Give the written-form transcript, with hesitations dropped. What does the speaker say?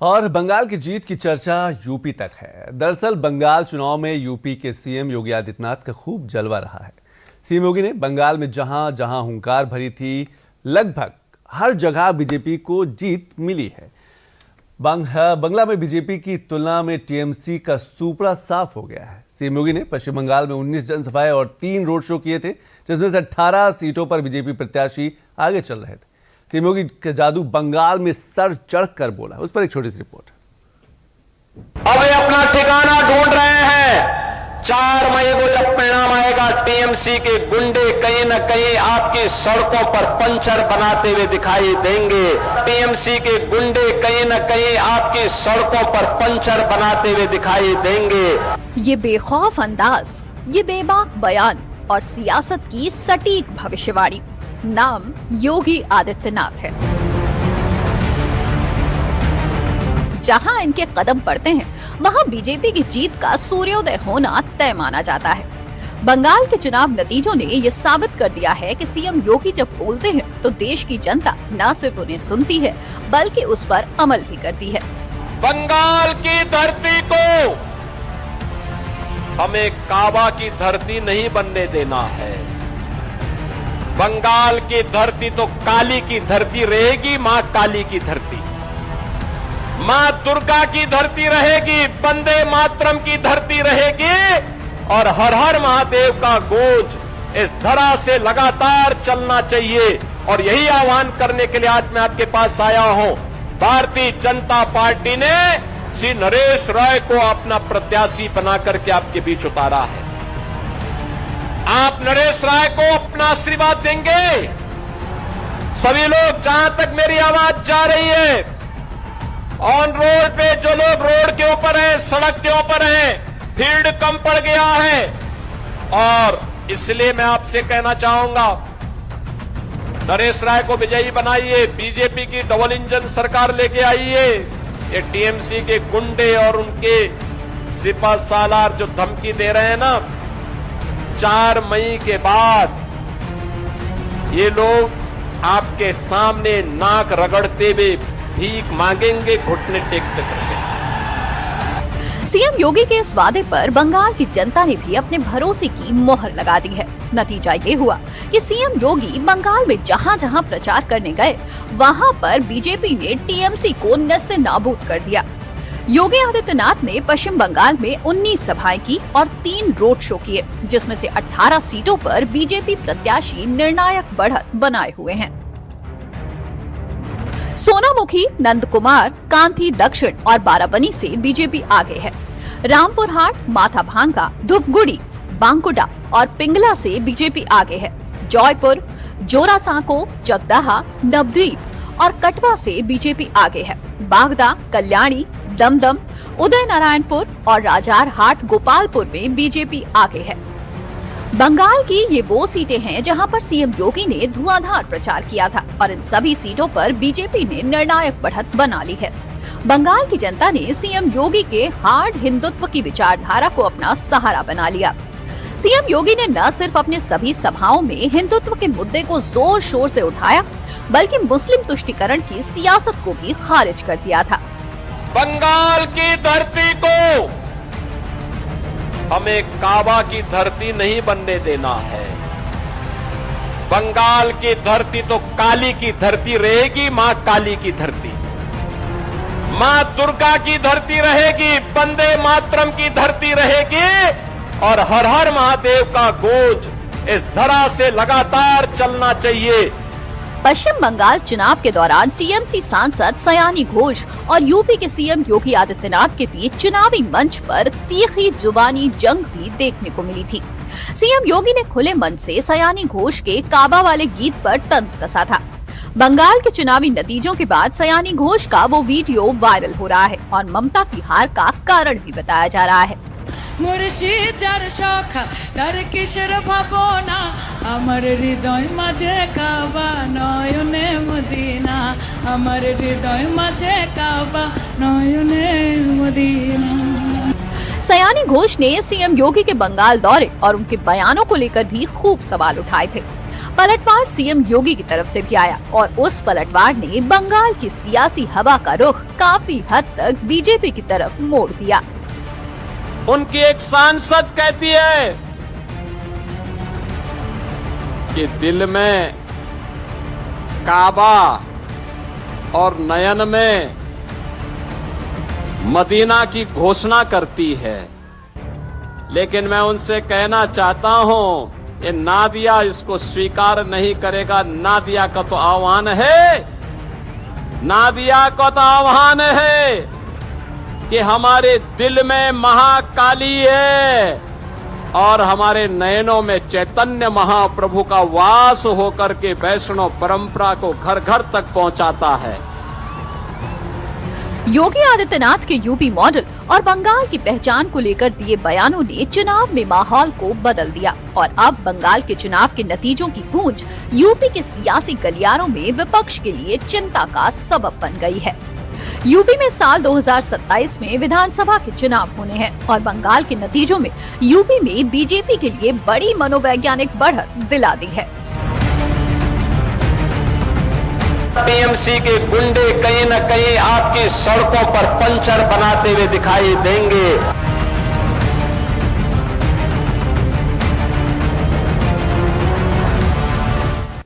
और बंगाल की जीत की चर्चा यूपी तक है। दरअसल बंगाल चुनाव में यूपी के सीएम योगी आदित्यनाथ का खूब जलवा रहा है। सीएम योगी ने बंगाल में जहां जहां हुंकार भरी थी, लगभग हर जगह बीजेपी को जीत मिली है। बंगला में बीजेपी की तुलना में टीएमसी का सुपड़ा साफ हो गया है। सीएम योगी ने पश्चिम बंगाल में 19 जनसभाएं और 3 रोड शो किए थे, जिसमें से 18 सीटों पर बीजेपी प्रत्याशी आगे चल रहे थे। सीएम योगी का जादू बंगाल में सर चढ़कर बोला, उस पर एक छोटी सी रिपोर्ट। अब ये अपना ठिकाना ढूंढ रहे हैं। 4 मई को जब परिणाम आएगा, टीएमसी के गुंडे कहीं न कहीं आपकी सड़कों पर पंचर बनाते हुए दिखाई देंगे। टीएमसी के गुंडे कहीं न कहीं आपकी सड़कों पर पंचर बनाते हुए दिखाई देंगे। ये बेखौफ अंदाज, ये बेबाक बयान और सियासत की सटीक भविष्यवाणी, नाम योगी आदित्यनाथ है। जहां इनके कदम पड़ते हैं, वहां बीजेपी की जीत का सूर्योदय होना तय माना जाता है। बंगाल के चुनाव नतीजों ने यह साबित कर दिया है कि सीएम योगी जब बोलते हैं तो देश की जनता न सिर्फ उन्हें सुनती है, बल्कि उस पर अमल भी करती है। बंगाल की धरती को हमें काबा की धरती नहीं बनने देना है। बंगाल की धरती तो काली की धरती रहेगी, मां काली की धरती, मां दुर्गा की धरती रहेगी, वंदे मातरम की धरती रहेगी और हर हर महादेव का गूंज इस धरा से लगातार चलना चाहिए। और यही आह्वान करने के लिए आज मैं आपके पास आया हूं। भारतीय जनता पार्टी ने श्री नरेश राय को अपना प्रत्याशी बना करके आपके बीच उतारा है। आप नरेश राय को अपना आशीर्वाद देंगे? सभी लोग, जहां तक मेरी आवाज जा रही है, ऑन रोड पे जो लोग रोड के ऊपर हैं, सड़क के ऊपर हैं, भीड़ कम पड़ गया है और इसलिए मैं आपसे कहना चाहूंगा, नरेश राय को विजयी बनाइए। बीजेपी की डबल इंजन सरकार लेके आइए। ये टीएमसी के गुंडे और उनके सिपा सालार जो धमकी दे रहे हैं ना, 4 मई के बाद ये लोग आपके सामने नाक रगड़ते हुए भीख मांगेंगे, घुटने टेकते करके। सीएम योगी के इस वादे पर बंगाल की जनता ने भी अपने भरोसे की मोहर लगा दी है। नतीजा ये हुआ कि सीएम योगी बंगाल में जहां जहां प्रचार करने गए, वहां पर बीजेपी ने टीएमसी को नस्ते नाबूद कर दिया। योगी आदित्यनाथ ने पश्चिम बंगाल में 19 सभाएं की और 3 रोड शो किए, जिसमें से 18 सीटों पर बीजेपी प्रत्याशी निर्णायक बढ़त बनाए हुए हैं। सोनामुखी, नंदकुमार, कांथी दक्षिण और बाराबनी से बीजेपी आगे है। रामपुर हाट, माथाभांगा, धूपगुड़ी, बांकुड़ा और पिंगला से बीजेपी आगे है। जयपुर, जोरासांको, जगदहा, नवद्वीप और कटवा से बीजेपी आगे है। बागदा, कल्याणी, दमदम, उदय नारायणपुर और राजार हाट, गोपालपुर में बीजेपी आगे है। बंगाल की ये वो सीटें हैं जहां पर सीएम योगी ने धुआंधार प्रचार किया था और इन सभी सीटों पर बीजेपी ने निर्णायक बढ़त बना ली है। बंगाल की जनता ने सीएम योगी के हार्ड हिंदुत्व की विचारधारा को अपना सहारा बना लिया। सीएम योगी ने न सिर्फ अपने सभी सभाओं में हिंदुत्व के मुद्दे को जोर शोर से उठाया, बल्कि मुस्लिम तुष्टीकरण की सियासत को भी खारिज कर दिया था। बंगाल की धरती को हमें काबा की धरती नहीं बनने देना है। बंगाल की धरती तो काली की धरती रहेगी, मां काली की धरती, मां दुर्गा की धरती रहेगी, वंदे मातरम की धरती रहेगी और हर हर महादेव का गूंज इस धरा से लगातार चलना चाहिए। पश्चिम बंगाल चुनाव के दौरान टीएमसी सांसद सयानी घोष और यूपी के सीएम योगी आदित्यनाथ के बीच चुनावी मंच पर तीखी जुबानी जंग भी देखने को मिली थी। सीएम योगी ने खुले मन से सयानी घोष के काबा वाले गीत पर तंज कसा था। बंगाल के चुनावी नतीजों के बाद सयानी घोष का वो वीडियो वायरल हो रहा है और ममता की हार का कारण भी बताया जा रहा है। मुर्शिद जार सखा तार किशोर भावना आमार हृदय माझे काबा नयने मदिना आमार हृदय माझे काबा नयने मदिना। सयानी घोष ने सीएम योगी के बंगाल दौरे और उनके बयानों को लेकर भी खूब सवाल उठाए थे। पलटवार सीएम योगी की तरफ से भी आया और उस पलटवार ने बंगाल की सियासी हवा का रुख काफी हद तक बीजेपी की तरफ मोड़ दिया। उनकी एक सांसद कहती है कि दिल में काबा और नयन में मदीना की घोषणा करती है, लेकिन मैं उनसे कहना चाहता हूं ये नादिया इसको स्वीकार नहीं करेगा। नादिया का तो आह्वान है, नादिया का तो आह्वान है कि हमारे दिल में महाकाली है और हमारे नयनों में चैतन्य महाप्रभु का वास होकर के वैष्णव परंपरा को घर घर तक पहुंचाता है। योगी आदित्यनाथ के यूपी मॉडल और बंगाल की पहचान को लेकर दिए बयानों ने चुनाव में माहौल को बदल दिया और अब बंगाल के चुनाव के नतीजों की गूंज यूपी के सियासी गलियारों में विपक्ष के लिए चिंता का सबब बन गई है। यूपी में साल 2027 में विधानसभा के चुनाव होने हैं और बंगाल के नतीजों में यूपी में बीजेपी के लिए बड़ी मनोवैज्ञानिक बढ़त दिला दी है। टीएमसी के गुंडे कहीं न कहीं आपकी सड़कों पर पंचर बनाते हुए दिखाई देंगे।